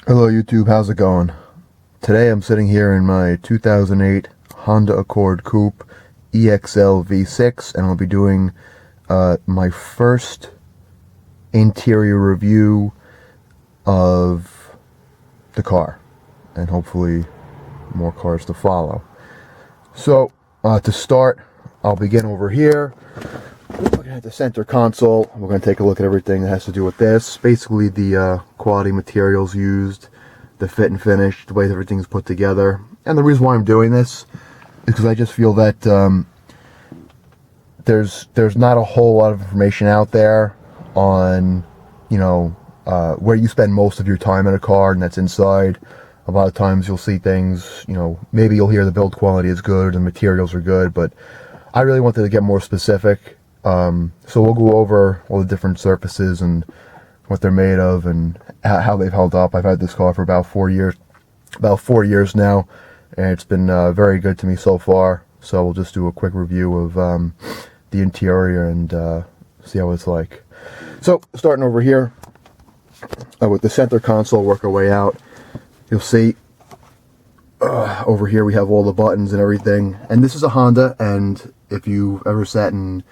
Hello YouTube, how's it going? Today I'm sitting here in my 2008 Honda Accord Coupe EXL V6 and I'll be doing my first interior review of the car and hopefully more cars to follow. So to start, I'll begin over here. Looking at the center console, we're going to take a look at everything that has to do with this. Basically the quality materials used, the fit and finish, the way everything's put together. And the reason why I'm doing this is because I just feel that there's not a whole lot of information out there on, where you spend most of your time in a car, and that's inside. A lot of times you'll see things, maybe you'll hear the build quality is good and materials are good, but I really wanted to get more specific. So we'll go over all the different surfaces and what they're made of and how they've held up. I've had this car for about 4 years now, and it's been very good to me so far. So we'll just do a quick review of the interior and see how it's like. So starting over here with the center console, work our way out. You'll see over here we have all the buttons and everything, and this is a Honda, and if you've ever sat in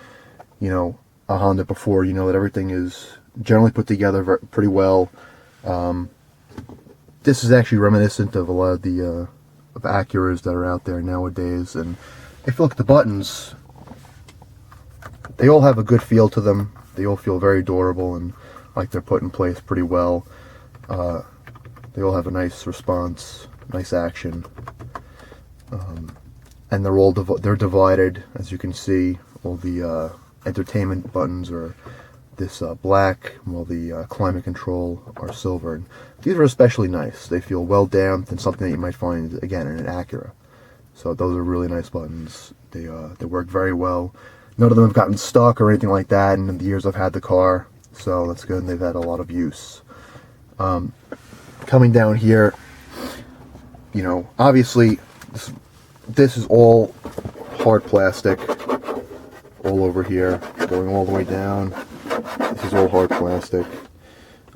a Honda before, you know that everything is generally put together pretty well. This is actually reminiscent of a lot of the of Acuras that are out there nowadays, and if you look at the buttons, they all have a good feel to them. They all feel very durable and like they're put in place pretty well. They all have a nice response, nice action, and they're divided, as you can see. All the entertainment buttons are this black, while the climate control are silver. And these are especially nice. They feel well damped and something that you might find again in an Acura. So those are really nice buttons. They work very well. None of them have gotten stuck or anything like that in the years I've had the car, so that's good, and they've had a lot of use. Coming down here, obviously this is all hard plastic. All over here, going all the way down. This is all hard plastic.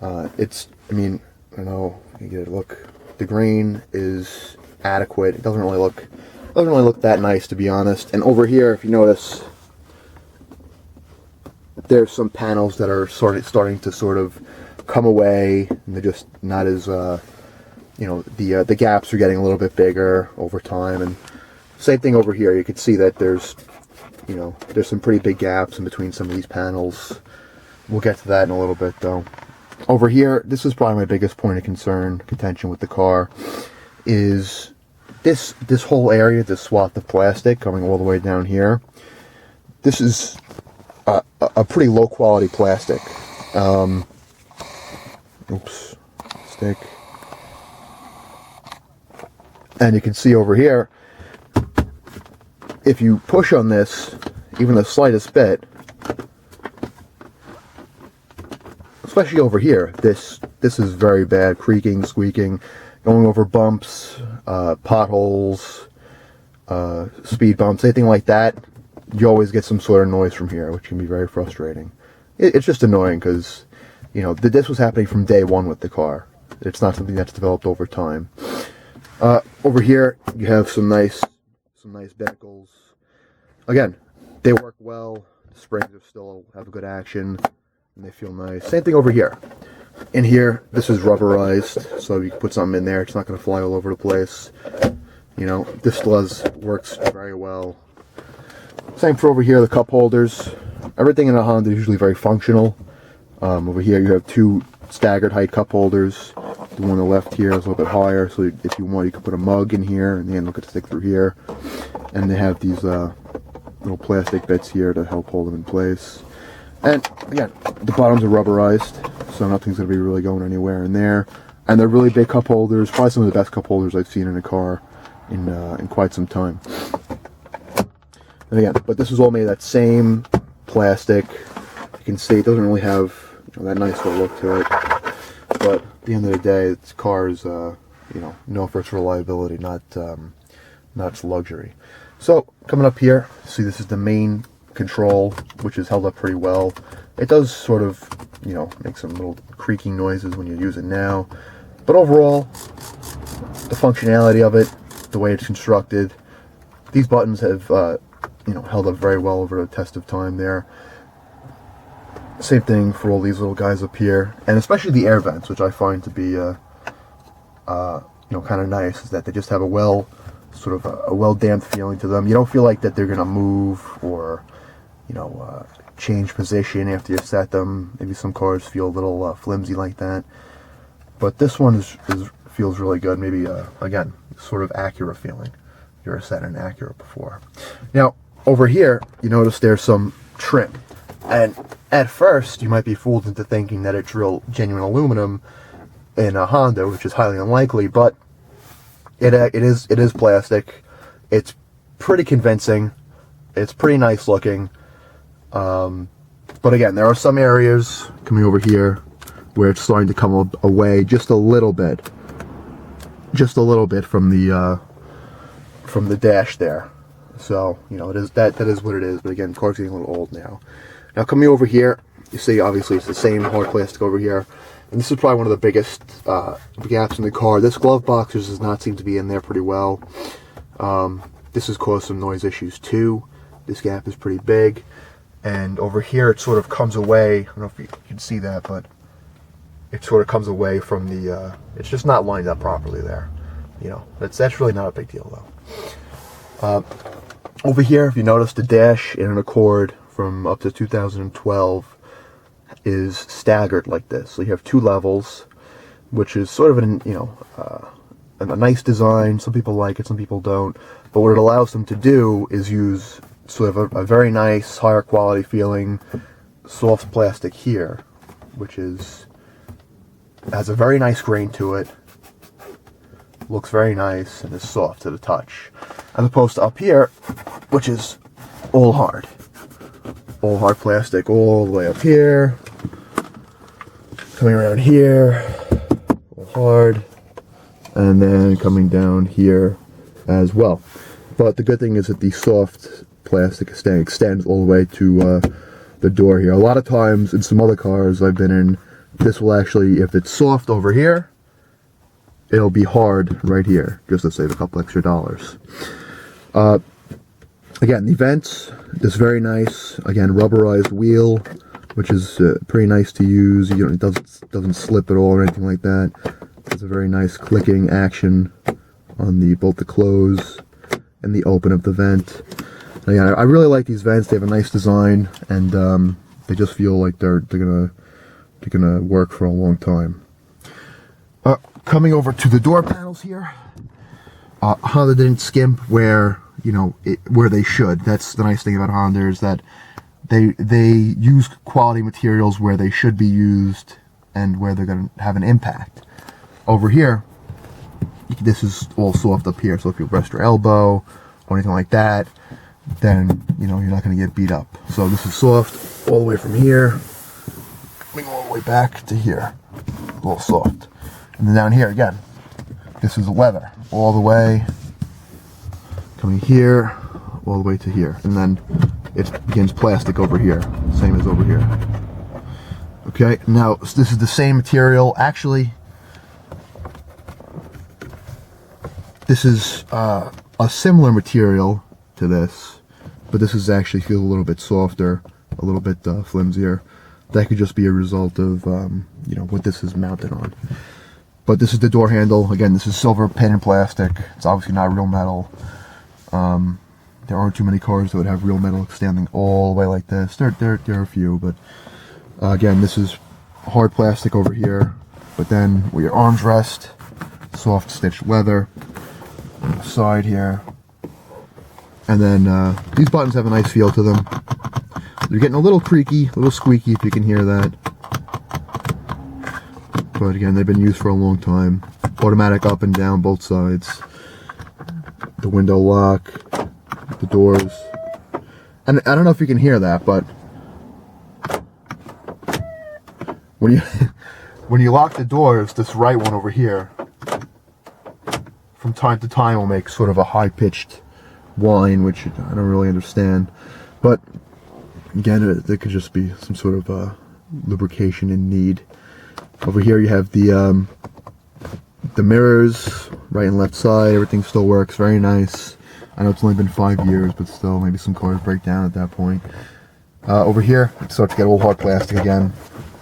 I don't know, you get a look. The grain is adequate. It doesn't really look that nice, to be honest. And over here, if you notice, there's some panels that are starting to sort of come away, and they're just not as the gaps are getting a little bit bigger over time. And same thing over here. You can see that there's some pretty big gaps in between some of these panels. We'll get to that in a little bit, though. Over here, this is probably my biggest point of contention with the car, is this whole area, this swath of plastic coming all the way down here. This is a pretty low quality plastic. Oops, stick. And you can see over here, if you push on this, even the slightest bit, especially over here, this is very bad. Creaking, squeaking, going over bumps, potholes, speed bumps, anything like that, you always get some sort of noise from here, which can be very frustrating. It's just annoying because, this was happening from day one with the car. It's not something that's developed over time. Over here, you have some nice binnacles. Again, they work well. The springs still have a good action, and they feel nice. Same thing over here. In here, this is rubberized, so you can put something in there. It's not going to fly all over the place. This works very well. Same for over here, the cup holders. Everything in a Honda is usually very functional. Over here, you have two staggered height cup holders. The one on the left here is a little bit higher, so if you want, you can put a mug in here, and the handle could stick through here. And they have these little plastic bits here to help hold them in place. And again, the bottoms are rubberized, so nothing's going to be really going anywhere in there. And they're really big cup holders, probably some of the best cup holders I've seen in a car in quite some time. And again, but this is all made of that same plastic. You can see it doesn't really have that nice little look to it. But at the end of the day, this car is, known for its reliability, not its luxury. So coming up here, see this is the main control, which is held up pretty well. It does sort of, make some little creaking noises when you use it now. But overall, the functionality of it, the way it's constructed, these buttons have held up very well over the test of time there. Same thing for all these little guys up here, and especially the air vents, which I find to be kind of nice, is that they just have a well damped feeling to them. You don't feel like that they're gonna move or change position after you set them. Maybe some cars feel a little flimsy like that, but this one feels really good. Maybe again, sort of Acura feeling. You were set an Acura before. Now over here, you notice there's some trim, and at first you might be fooled into thinking that it's real genuine aluminum in a Honda, which is highly unlikely, but it is plastic. It's pretty convincing. It's pretty nice looking. But again, there are some areas coming over here where it's starting to come away just a little bit from the dash there. So it is that is what it is. But again, the car's getting a little old now. Now coming over here, you see obviously it's the same hard plastic over here, and this is probably one of the biggest gaps in the car. This glove box does not seem to be in there pretty well. This has caused some noise issues too. This gap is pretty big, and over here it sort of comes away. I don't know if you can see that, but it sort of comes away from the. It's just not lined up properly there. That's really not a big deal though. Over here, if you notice, the dash in an Accord from up to 2012 is staggered like this. So you have two levels, which is sort of a nice design. Some people like it, some people don't. But what it allows them to do is use sort of a very nice, higher quality feeling soft plastic here, which has a very nice grain to it. Looks very nice and is soft to the touch, as opposed to up here, which is all hard plastic all the way up here, coming around here, all hard, and then coming down here as well. But the good thing is that the soft plastic extends all the way to the door here. A lot of times in some other cars I've been in, this will actually, if it's soft over here, it'll be hard right here, just to save a couple extra dollars. Again, the vents, this very nice, again, rubberized wheel, which is pretty nice to use. It doesn't slip at all or anything like that. It's a very nice clicking action on both the close and the open of the vent. Again, I really like these vents. They have a nice design, and they just feel like they're gonna work for a long time. Coming over to the door panels here, Honda didn't skimp where they should. That's the nice thing about Honda, is that they use quality materials where they should be used and where they're going to have an impact. Over here, this is all soft up here, so if you rest your elbow or anything like that, then you're not going to get beat up. So this is soft all the way from here, coming all the way back to here, all soft. And then down here again, this is leather all the way, coming here, all the way to here. And then it begins plastic over here, same as over here. Okay, now this is the same material. Actually, this is a similar material to this, but this is actually feels a little bit softer, a little bit flimsier. That could just be a result of what this is mounted on. But this is the door handle. Again, this is silver painted plastic. It's obviously not real metal. There aren't too many cars that would have real metal extending all the way like this. There are a few, but again, this is hard plastic over here. But then where your arms rest, soft stitched leather on the side here. And then these buttons have a nice feel to them. They're getting a little creaky, a little squeaky, if you can hear that. But again, they've been used for a long time. Automatic up and down both sides. The window lock, the doors. And I don't know if you can hear that, but when you lock the doors, this right one over here, from time to time will make sort of a high-pitched whine, which I don't really understand. But again, there could just be some sort of lubrication in need. Over here you have the The mirrors, right and left side, everything still works. Very nice. I know it's only been 5 years, but still, maybe some cars break down at that point. Over here, it starts to get all hard plastic again.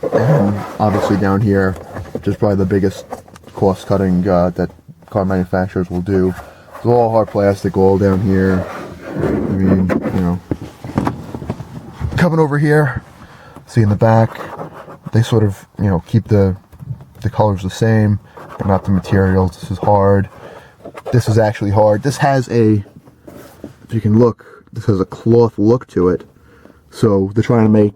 And obviously down here, which is probably the biggest cost cutting that car manufacturers will do. It's all hard plastic all down here. I mean, you know. Coming over here, see in the back, they sort of, you know, keep the colors the same, but not the materials. This is hard. This is actually hard. This has a, if you can look, this has a cloth look to it. So they're trying to make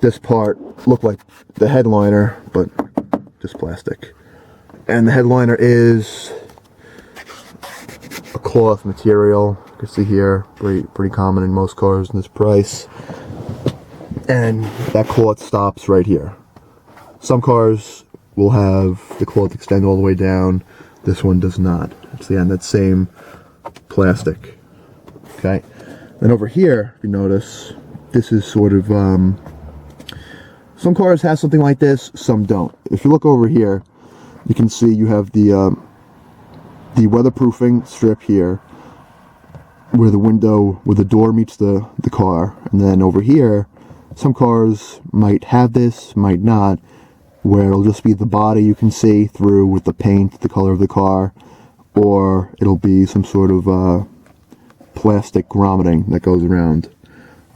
this part look like the headliner, but just plastic. And the headliner is a cloth material. You can see here, pretty common in most cars in this price. And that cloth stops right here. Some cars will have the cloth extend all the way down. This one does not. It's the end, that same plastic. Okay. Then over here, if you notice, this is sort of, some cars have something like this, some don't. If you look over here, you can see you have the weatherproofing strip here, where the door meets the car. And then over here, some cars might have this, might not, where it'll just be the body you can see through with the paint, the color of the car, or it'll be some sort of plastic grommeting that goes around.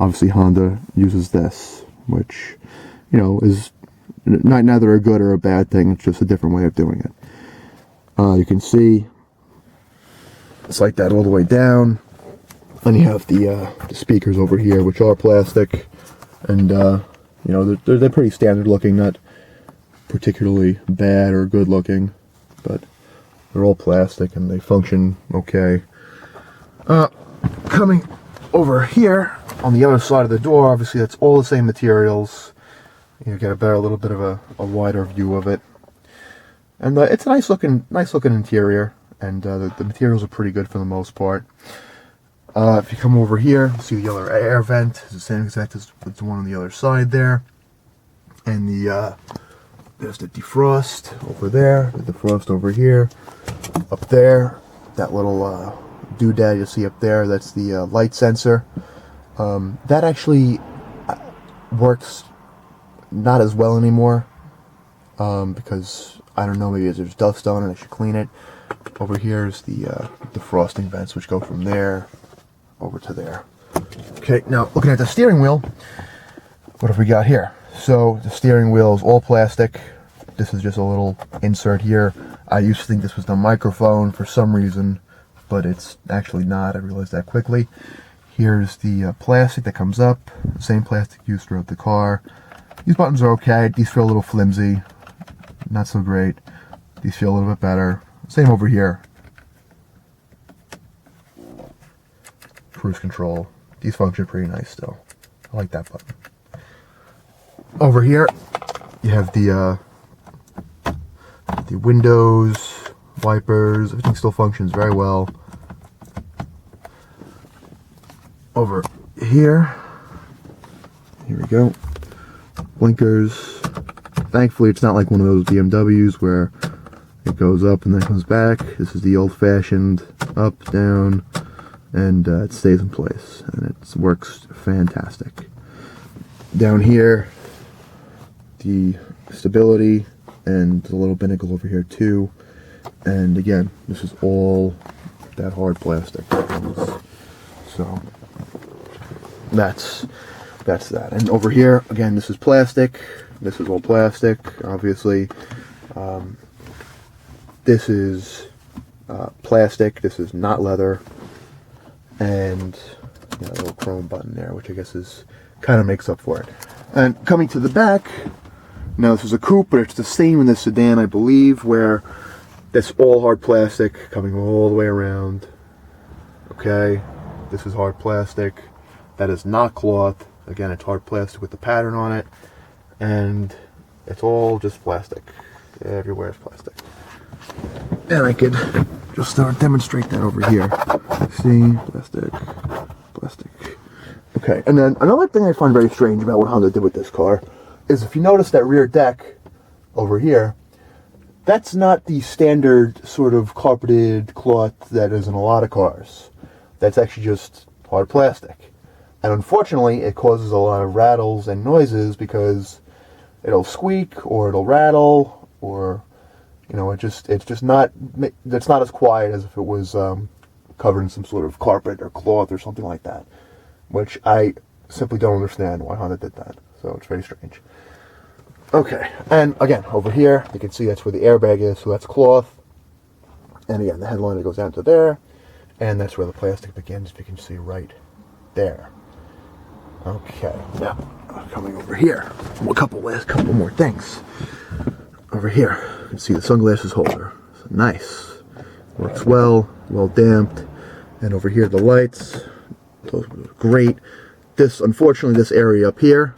Obviously Honda uses this, which, you know, is neither a good or a bad thing. It's just a different way of doing it. You can see it's like that all the way down. Then you have the speakers over here, which are plastic, and you know, they're pretty standard looking, not particularly bad or good looking, but they're all plastic and they function okay. Coming over here on the other side of the door, obviously that's all the same materials. You get a little bit of a wider view of it, and it's a nice looking interior, and the materials are pretty good for the most part. If you come over here, you see the other air vent is the same exact as the one on the other side there, and there's the defrost over there, the defrost over here, up there, that little doodad you see up there, that's the light sensor. That actually works not as well anymore, because I don't know, maybe there's dust on it, I should clean it. Over here is the frosting vents, which go from there over to there. Okay, now looking at the steering wheel, what have we got here? So the steering wheel is all plastic. This is just a little insert here. I used to think this was the microphone for some reason, but it's actually not. I realized that quickly. Here's the plastic that comes up, the same plastic used throughout the car. These buttons are okay. These feel a little flimsy, not so great. These feel a little bit better. Same over here. Cruise control. These function pretty nice still. I like that button. Over here, you have the windows, wipers. Everything still functions very well. Over here we go. Blinkers. Thankfully, it's not like one of those BMWs where it goes up and then comes back. This is the old-fashioned up, down, and it stays in place, and it works fantastic. Down here, the stability, and the little binnacle over here too. And again, this is all that hard plastic. So that's that. And over here, again, this is plastic. This is all plastic, obviously. This is plastic. This is not leather. And a little chrome button there, which I guess is kind of makes up for it. And coming to the back, now this is a coupe, but it's the same in the sedan, I believe, where that's all hard plastic coming all the way around. Okay, this is hard plastic. That is not cloth. Again, it's hard plastic with the pattern on it, and it's all just plastic. Everywhere is plastic. And I could just demonstrate that over here. See, plastic. Okay, and then another thing I find very strange about what Honda did with this car is if you notice that rear deck over here, that's not the standard sort of carpeted cloth that is in a lot of cars. That's actually just hard plastic. And unfortunately, it causes a lot of rattles and noises because it'll squeak or it'll rattle, or it's not as quiet as if it was covered in some sort of carpet or cloth or something like that, which I simply don't understand why Honda did that. So it's very strange. Okay, and again, over here, you can see that's where the airbag is, so that's cloth. And again, the headliner goes down to there, and that's where the plastic begins, if you can see right there. Okay, now, coming over here, a couple more things. Over here, you can see the sunglasses holder. So nice. Works well damped. And over here, the lights. Those are great. Unfortunately, this area up here,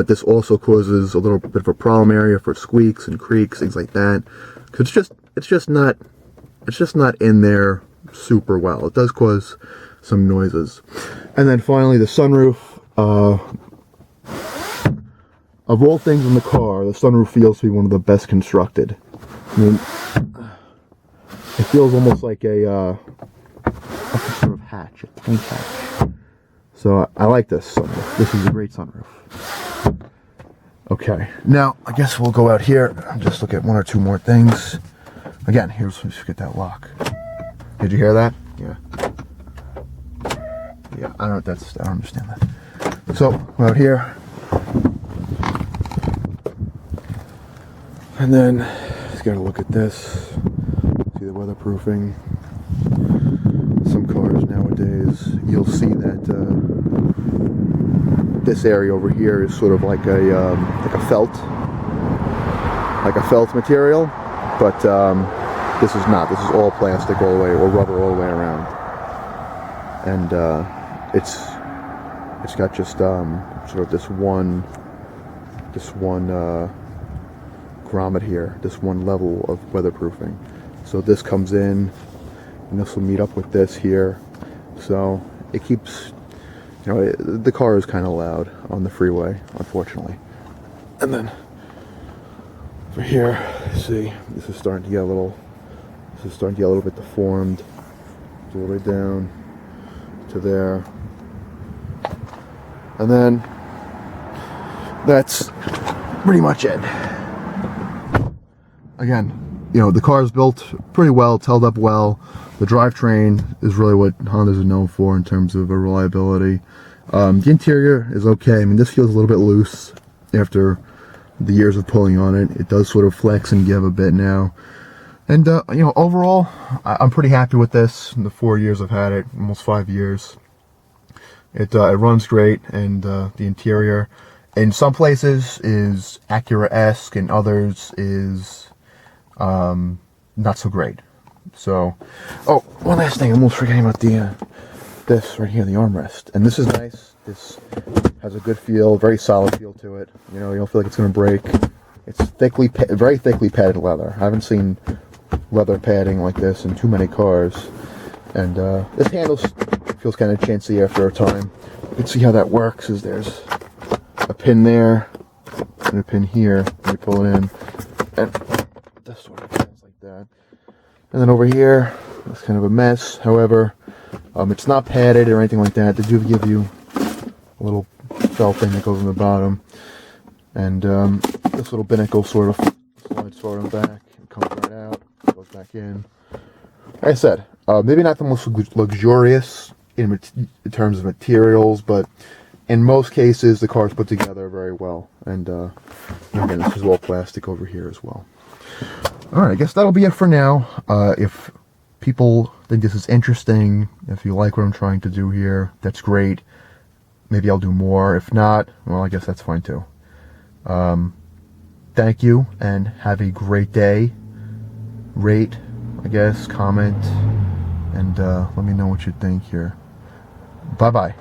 this also causes a little bit of a problem area for squeaks and creaks, things like that. Cause it's just not in there super well. It does cause some noises. And then finally, the sunroof. Of all things in the car, the sunroof feels to be one of the best constructed. I mean, it feels almost like a sort of hatch, a tank hatch. So I like this sunroof. This is a great sunroof. Okay, now I guess we'll go out here and just look at one or two more things. Again, let's get that lock. Did you hear that? Yeah. Yeah, I don't understand that. So out here, and then just gotta look at this. See the weatherproofing. Some cars nowadays, you'll see that this area over here is sort of like a felt material, but this is not. This is all plastic all the way, or rubber all the way around, and it's got just sort of this one grommet here, this one level of weatherproofing. So this comes in, and this will meet up with this here. So it keeps, the car is kind of loud on the freeway, unfortunately. And then over here, see, this is starting to get a little bit deformed. All the way down to there. And then that's pretty much it. Again, the car is built pretty well, it's held up well. The drivetrain is really what Hondas are known for in terms of reliability. The interior is okay. I mean, this feels a little bit loose after the years of pulling on it. It does sort of flex and give a bit now. And, overall, I'm pretty happy with this. In the 4 years I've had it, almost 5 years. It runs great, and the interior in some places is Acura-esque, and others is not so great. So, oh, one last thing, I'm almost forgetting about this right here, the armrest. And this is nice. This has a good feel, very solid feel to it. You don't feel like it's going to break. It's very thickly padded leather. I haven't seen leather padding like this in too many cars. And this handle feels kind of chancy after a time. You can see how that works. Is there's a pin there and a pin here. You pull it in, and this sort of things like that. And then over here, it's kind of a mess. However, it's not padded or anything like that. They do give you a little felt thing that goes on the bottom, and this little binnacle sort of slides forward and back and comes right out, goes back in. Like I said, maybe not the most luxurious in terms of materials, but in most cases the car's put together very well. And again, this is all plastic over here as well. Alright, I guess that'll be it for now. If people think this is interesting, if you like what I'm trying to do here, that's great. Maybe I'll do more. If not, well, I guess that's fine too. Thank you, and have a great day. Rate, I guess, comment, and let me know what you think here. Bye-bye.